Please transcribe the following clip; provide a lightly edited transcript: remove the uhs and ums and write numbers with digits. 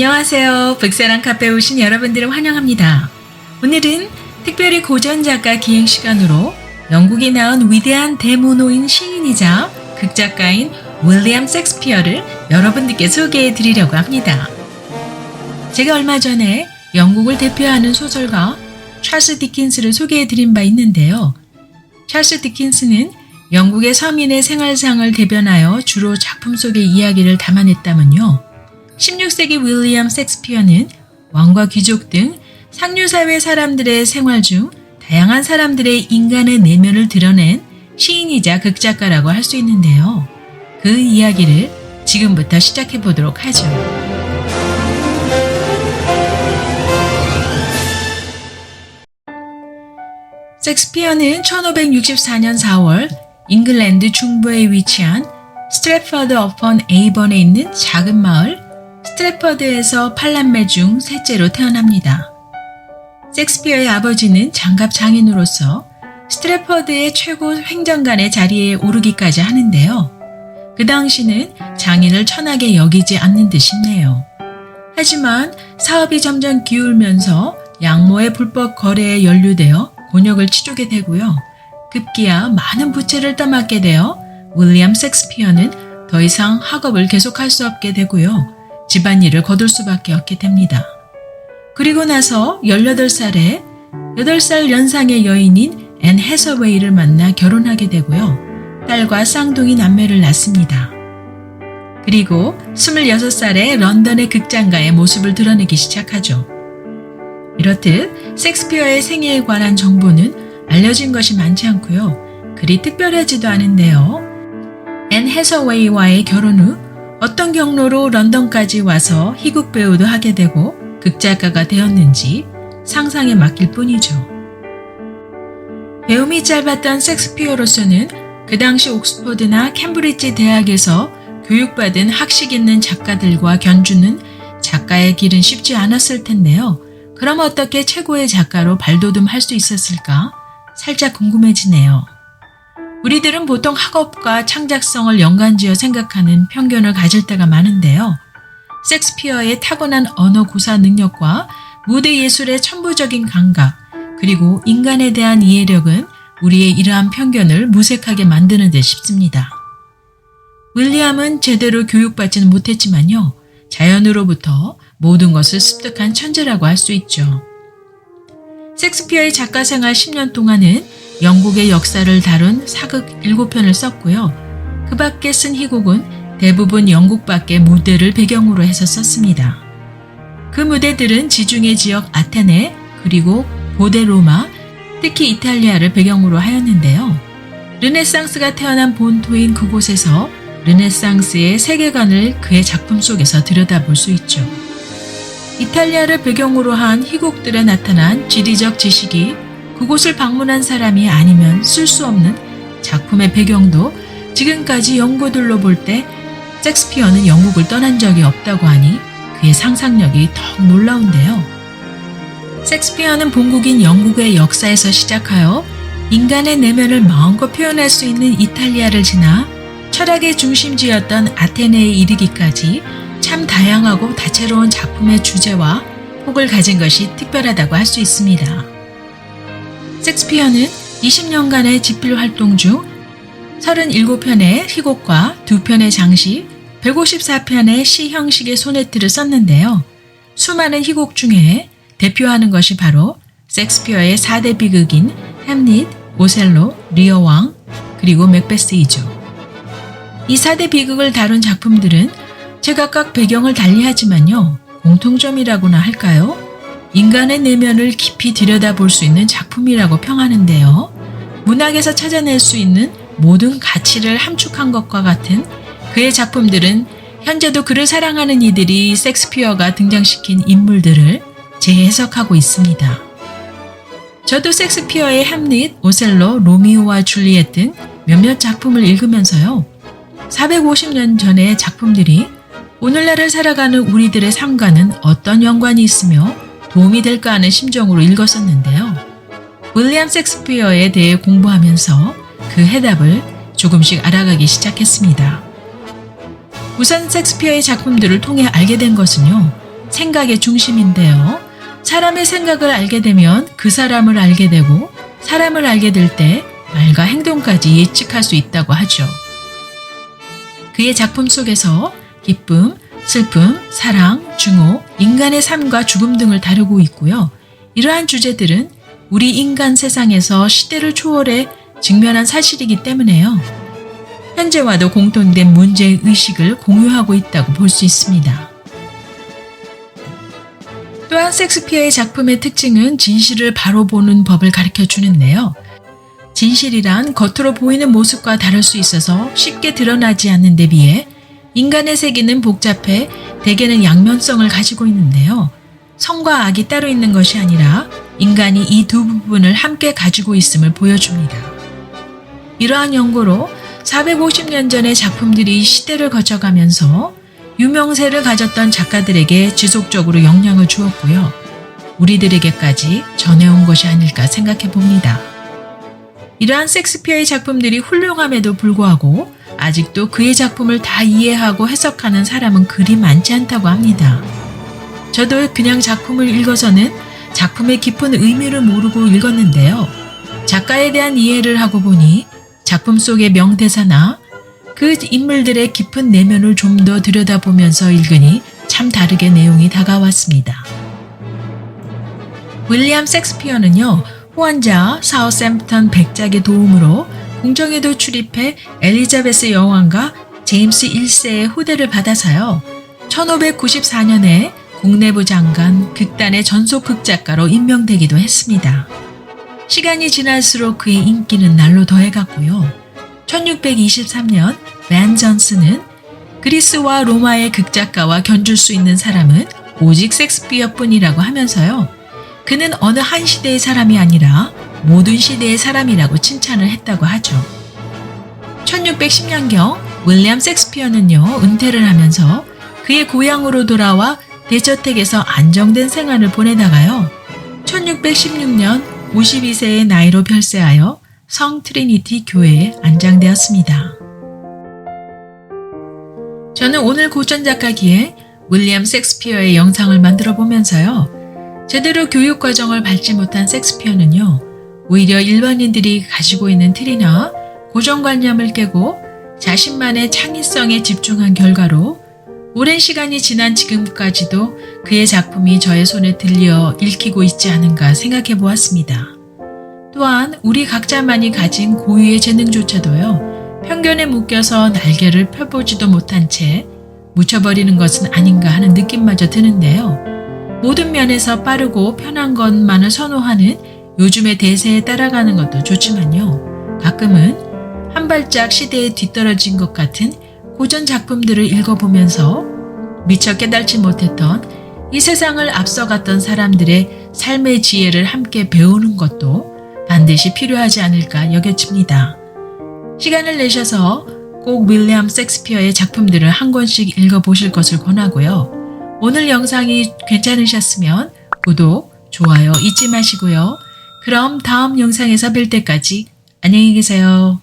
안녕하세요. 백사랑 카페에 오신 여러분들을 환영합니다. 오늘은 특별히 고전 작가 기행 시간으로 영국이 낳은 위대한 대문호인 시인이자 극작가인 윌리엄 셰익스피어를 여러분들께 소개해 드리려고 합니다. 제가 얼마 전에 영국을 대표하는 소설가 찰스 디킨스를 소개해 드린 바 있는데요. 찰스 디킨스는 영국의 서민의 생활상을 대변하여 주로 작품 속의 이야기를 담아냈다면요. 16세기 윌리엄 셰익스피어는 왕과 귀족 등 상류사회 사람들의 생활 중 다양한 사람들의 인간의 내면을 드러낸 시인이자 극작가라고 할 수 있는데요. 그 이야기를 지금부터 시작해 보도록 하죠. 셰익스피어는 1564년 4월 잉글랜드 중부에 위치한 스트래퍼드 어폰 에이번에 있는 작은 마을 스트래퍼드에서 8남매 중 셋째로 태어납니다. 셰익스피어의 아버지는 장갑 장인으로서 스트래퍼드의 최고 행정관의 자리에 오르기까지 하는데요. 그 당시는 장인을 천하게 여기지 않는 듯 싶네요. 하지만 사업이 점점 기울면서 양모의 불법 거래에 연루되어 곤욕을 치르게 되고요. 급기야 많은 부채를 떠맡게 되어 윌리엄 셰익스피어는 더 이상 학업을 계속할 수 없게 되고요. 집안일을 거둘 수밖에 없게 됩니다. 그리고 나서 18살에 8살 연상의 여인인 앤 해서웨이를 만나 결혼하게 되고요. 딸과 쌍둥이 남매를 낳습니다. 그리고 26살에 런던의 극장가의 모습을 드러내기 시작하죠. 이렇듯 셰익스피어의 생애에 관한 정보는 알려진 것이 많지 않고요. 그리 특별하지도 않은데요. 앤 해서웨이와의 결혼 후 어떤 경로로 런던까지 와서 희곡 배우도 하게 되고 극작가가 되었는지 상상에 맡길 뿐이죠. 배움이 짧았던 셰익스피어로서는 그 당시 옥스퍼드나 캠브리지 대학에서 교육받은 학식 있는 작가들과 견주는 작가의 길은 쉽지 않았을 텐데요. 그럼 어떻게 최고의 작가로 발돋움할 수 있었을까? 살짝 궁금해지네요. 우리들은 보통 학업과 창작성을 연관지어 생각하는 편견을 가질 때가 많은데요. 셰익스피어의 타고난 언어 구사 능력과 무대 예술의 천부적인 감각, 그리고 인간에 대한 이해력은 우리의 이러한 편견을 무색하게 만드는 듯 싶습니다. 윌리엄은 제대로 교육받지는 못했지만요. 자연으로부터 모든 것을 습득한 천재라고 할 수 있죠. 셰익스피어의 작가 생활 10년 동안은 영국의 역사를 다룬 사극 7편을 썼고요. 그 밖에 쓴 희곡은 대부분 영국 밖의 무대를 배경으로 해서 썼습니다. 그 무대들은 지중해 지역 아테네 그리고 고대 로마, 특히 이탈리아를 배경으로 하였는데요. 르네상스가 태어난 본토인 그곳에서 르네상스의 세계관을 그의 작품 속에서 들여다볼 수 있죠. 이탈리아를 배경으로 한 희곡들에 나타난 지리적 지식이 그곳을 방문한 사람이 아니면 쓸 수 없는 작품의 배경도 지금까지 연구들로 볼 때 셰익스피어는 영국을 떠난 적이 없다고 하니 그의 상상력이 더욱 놀라운데요. 셰익스피어는 본국인 영국의 역사에서 시작하여 인간의 내면을 마음껏 표현할 수 있는 이탈리아를 지나 철학의 중심지였던 아테네에 이르기까지 참 다양하고 다채로운 작품의 주제와 폭을 가진 것이 특별하다고 할 수 있습니다. 셰익스피어는 20년간의 집필 활동 중 37편의 희곡과 2편의 장시, 154편의 시 형식의 소네트를 썼는데요. 수많은 희곡 중에 대표하는 것이 바로 셰익스피어의 4대 비극인 햄릿, 오셀로, 리어 왕, 그리고 맥베스이죠. 이 4대 비극을 다룬 작품들은 제각각 배경을 달리하지만요. 공통점이라고나 할까요? 인간의 내면을 깊이 들여다볼 수 있는 작품이라고 평하는데요. 문학에서 찾아낼 수 있는 모든 가치를 함축한 것과 같은 그의 작품들은 현재도 그를 사랑하는 이들이 셰익스피어가 등장시킨 인물들을 재해석하고 있습니다. 저도 셰익스피어의 햄릿, 오셀로, 로미오와 줄리엣 등 몇몇 작품을 읽으면서요. 450년 전의 작품들이 오늘날을 살아가는 우리들의 삶과는 어떤 연관이 있으며 도움이 될까 하는 심정으로 읽었었는데요. 윌리엄 셰익스피어에 대해 공부하면서 그 해답을 조금씩 알아가기 시작했습니다. 우선 셰익스피어의 작품들을 통해 알게 된 것은요. 생각의 중심인데요. 사람의 생각을 알게 되면 그 사람을 알게 되고 사람을 알게 될 때 말과 행동까지 예측할 수 있다고 하죠. 그의 작품 속에서 기쁨, 슬픔, 사랑, 증오, 인간의 삶과 죽음 등을 다루고 있고요. 이러한 주제들은 우리 인간 세상에서 시대를 초월해 직면한 사실이기 때문에요. 현재와도 공통된 문제의식을 공유하고 있다고 볼 수 있습니다. 또한 셰익스피어의 작품의 특징은 진실을 바로 보는 법을 가르쳐 주는데요. 진실이란 겉으로 보이는 모습과 다를 수 있어서 쉽게 드러나지 않는 데 비해 인간의 세계는 복잡해 대개는 양면성을 가지고 있는데요. 선과 악이 따로 있는 것이 아니라 인간이 이 두 부분을 함께 가지고 있음을 보여줍니다. 이러한 연구로 450년 전의 작품들이 시대를 거쳐가면서 유명세를 가졌던 작가들에게 지속적으로 영향을 주었고요. 우리들에게까지 전해온 것이 아닐까 생각해 봅니다. 이러한 셰익스피어의 작품들이 훌륭함에도 불구하고 아직도 그의 작품을 다 이해하고 해석하는 사람은 그리 많지 않다고 합니다. 저도 그냥 작품을 읽어서는 작품의 깊은 의미를 모르고 읽었는데요. 작가에 대한 이해를 하고 보니 작품 속의 명대사나 그 인물들의 깊은 내면을 좀 더 들여다보면서 읽으니 참 다르게 내용이 다가왔습니다. 윌리엄 셰익스피어는요, 후원자 사우샘프턴 백작의 도움으로 궁정에도 출입해 엘리자베스 여왕과 제임스 1세의 후대를 받아서요. 1594년에 국내부 장관, 극단의 전속 극작가로 임명되기도 했습니다. 시간이 지날수록 그의 인기는 날로 더해갔고요. 1623년 벤 존슨은 그리스와 로마의 극작가와 견줄 수 있는 사람은 오직 셰익스피어뿐이라고 하면서요. 그는 어느 한 시대의 사람이 아니라 모든 시대의 사람이라고 칭찬을 했다고 하죠. 1610년경 윌리엄 셰익스피어는요, 은퇴를 하면서 그의 고향으로 돌아와 대저택에서 안정된 생활을 보내다가요. 1616년 52세의 나이로 별세하여 성 트리니티 교회에 안장되었습니다. 저는 오늘 고전작가기에 윌리엄 셰익스피어의 영상을 만들어 보면서요. 제대로 교육과정을 밟지 못한 셰익스피어는요. 오히려 일반인들이 가지고 있는 틀이나 고정관념을 깨고 자신만의 창의성에 집중한 결과로 오랜 시간이 지난 지금까지도 그의 작품이 저의 손에 들려 읽히고 있지 않은가 생각해 보았습니다. 또한 우리 각자만이 가진 고유의 재능조차도요. 편견에 묶여서 날개를 펴보지도 못한 채 묻혀버리는 것은 아닌가 하는 느낌마저 드는데요. 모든 면에서 빠르고 편한 것만을 선호하는 요즘의 대세에 따라가는 것도 좋지만요. 가끔은 한 발짝 시대에 뒤떨어진 것 같은 고전 작품들을 읽어보면서 미처 깨달지 못했던 이 세상을 앞서갔던 사람들의 삶의 지혜를 함께 배우는 것도 반드시 필요하지 않을까 여겨집니다. 시간을 내셔서 꼭 윌리엄 셰익스피어의 작품들을 한 권씩 읽어보실 것을 권하고요. 오늘 영상이 괜찮으셨으면 구독, 좋아요 잊지 마시고요. 그럼 다음 영상에서 뵐 때까지 안녕히 계세요.